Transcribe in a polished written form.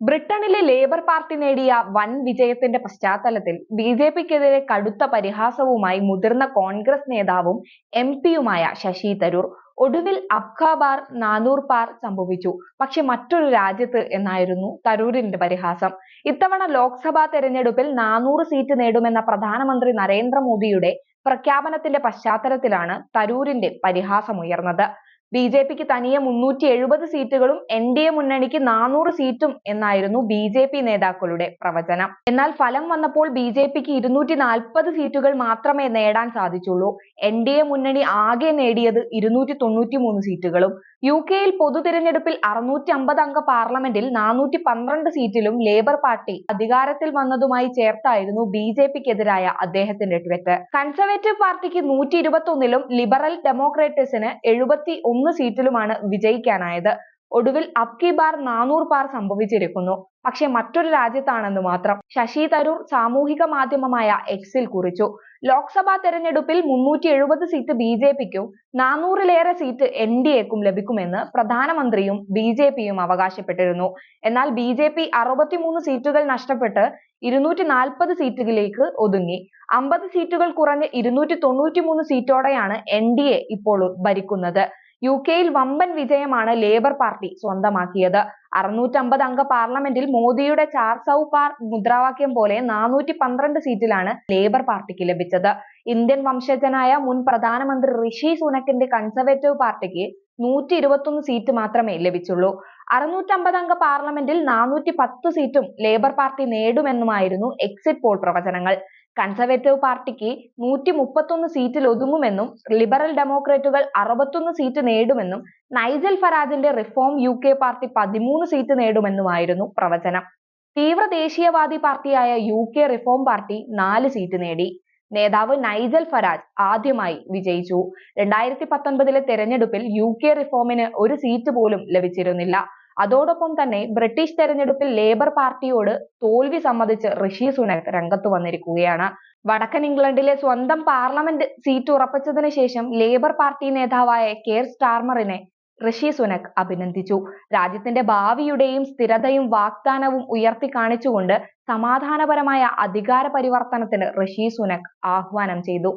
ബ്രിട്ടനിലെ labour party നേടിയ വൻ വിജയത്തിന്റെ പശ്ചാത്തലത്തിൽ ബി.ജെ.പിക്കെതിരെ കടുത്ത പരിഹാസവുമായി മുതിർന്ന കോൺഗ്രസ് നേതാവും എം.പിയുമായ ശശി തരൂർ ഒടുവിൽ അബ്കാ ബാർ 400 പാർ സംഭവിച്ചു. പക്ഷെ മറ്റൊരു രാജ്യത്ത് എന്നായിരുന്നു തരൂരിന്റെ പരിഹാസം. ഇത്തവണ ലോക്സഭാ തെരഞ്ഞെടുപ്പിൽ 400 സീറ്റ് നേടുമെന്ന പ്രധാനമന്ത്രി നരേന്ദ്രമോദിയുടെ പ്രഖ്യാപനത്തിന്റെ പശ്ചാത്തലത്തിലാണ് തരൂരിന്റെ പരിഹാസമുയർന്നത്. ബി.ജെ.പിക്ക് തനിയെ 370 സീറ്റുകളും എൻ.ഡി.എ മുന്നണിക്ക് 400 സീറ്റും എന്നായിരുന്നു ബി.ജെ.പി നേതാക്കളുടെ പ്രവചനം. എന്നാൽ ഫലം വന്നപ്പോൾ ബി.ജെ.പിക്ക് 240 സീറ്റുകൾ മാത്രമേ നേടാൻ സാധിച്ചുള്ളൂ. എൻ.ഡി.എ മുന്നണി ആകെ നേടിയത് 293 സീറ്റുകളും. യു.കെയിൽ പൊതു തിരഞ്ഞെടുപ്പിൽ 650 അംഗ പാർലമെന്റിൽ 412 സീറ്റിലും ലേബർ പാർട്ടി അധികാരത്തിൽ വന്നതുമായി ചേർത്തായിരുന്നു ബി.ജെ.പിക്കെതിരായ അദ്ദേഹത്തിന്റെ ട്വീറ്റ്. കൺസർവേറ്റീവ് പാർട്ടിക്ക് 121ലും ലിബറൽ ഡെമോക്രാറ്റ്സിന് 71 സീറ്റിലുമാണ് വിജയിക്കാനായത്. ഒടുവിൽ അബ്കി ബാർ 400 പാർ സംഭവിച്ചിരിക്കുന്നു. പക്ഷെ മറ്റൊരു രാജ്യത്താണെന്ന് മാത്രം. ശശി തരൂർ സാമൂഹിക മാധ്യമമായ എക്സിൽ കുറിച്ചു. ലോക്സഭാ തെരഞ്ഞെടുപ്പിൽ 370 സീറ്റ് ബി.ജെ.പിക്കും 400ലേറെ സീറ്റ് എൻ.ഡി.എക്കും ലഭിക്കുമെന്ന് പ്രധാനമന്ത്രിയും ബി.ജെ.പിയും അവകാശപ്പെട്ടിരുന്നു. എന്നാൽ ബി.ജെ.പി 63 സീറ്റുകൾ നഷ്ടപ്പെട്ട് 240 സീറ്റുകളിലേക്ക് ഒതുങ്ങി. 50 സീറ്റുകൾ കുറഞ്ഞ് 293 സീറ്റോടെയാണ് എൻ.ഡി.എ ഇപ്പോൾ ഭരിക്കുന്നത്. യു.കെയിൽ വമ്പൻ വിജയമാണ് ലേബർ പാർട്ടി സ്വന്തമാക്കിയത്. 650 അംഗ പാർലമെന്റിൽ മോദിയുടെ ചാർ സൗ പാർ മുദ്രാവാക്യം പോലെ 412 സീറ്റിലാണ് ലേബർ പാർട്ടിക്ക് ലഭിച്ചത്. ഇന്ത്യൻ വംശജനായ മുൻ പ്രധാനമന്ത്രി ഋഷി സുനക്കിന്റെ കൺസർവേറ്റീവ് പാർട്ടിക്ക് 121 സീറ്റ് മാത്രമേ ലഭിച്ചുള്ളൂ. 650 അംഗ പാർലമെന്റിൽ 410 സീറ്റും ലേബർ പാർട്ടി നേടുമെന്നുമായിരുന്നു എക്സിറ്റ് പോൾ പ്രവചനങ്ങൾ. കൺസർവേറ്റീവ് പാർട്ടിക്ക് 131 സീറ്റിൽ ഒതുങ്ങുമെന്നും ലിബറൽ ഡെമോക്രാറ്റുകൾ 61 സീറ്റ് നേടുമെന്നും നൈജൽ ഫരാജിന്റെ റിഫോം യു.കെ പാർട്ടി 13 സീറ്റ് നേടുമെന്നുമായിരുന്നു പ്രവചനം. തീവ്ര ദേശീയവാദി പാർട്ടിയായ യു.കെ റിഫോം പാർട്ടി 4 സീറ്റ് നേടി. നേതാവ് നൈജൽ ഫരാജ് ആദ്യമായി വിജയിച്ചു. 2019 തെരഞ്ഞെടുപ്പിൽ യു.കെ റിഫോമിന് ഒരു സീറ്റ് പോലും ലഭിച്ചിരുന്നില്ല. അതോടൊപ്പം തന്നെ ബ്രിട്ടീഷ് തെരഞ്ഞെടുപ്പിൽ ലേബർ പാർട്ടിയോട് തോൽവി സമ്മതിച്ച് ഋഷി സുനക് രംഗത്ത് വന്നിരിക്കുകയാണ്. വടക്കൻ ഇംഗ്ലണ്ടിലെ സ്വന്തം പാർലമെന്റ് സീറ്റ് ഉറപ്പിച്ചതിന് ശേഷം ലേബർ പാർട്ടി നേതാവായ കെയർ സ്റ്റാർമറിനെ ഋഷി സുനക് അഭിനന്ദിച്ചു. രാജ്യത്തിന്റെ ഭാവിയുടെയും സ്ഥിരതയും വാഗ്ദാനവും ഉയർത്തി കാണിച്ചുകൊണ്ട് സമാധാനപരമായ അധികാര പരിവർത്തനത്തിന് ഋഷി സുനക് ആഹ്വാനം ചെയ്തു.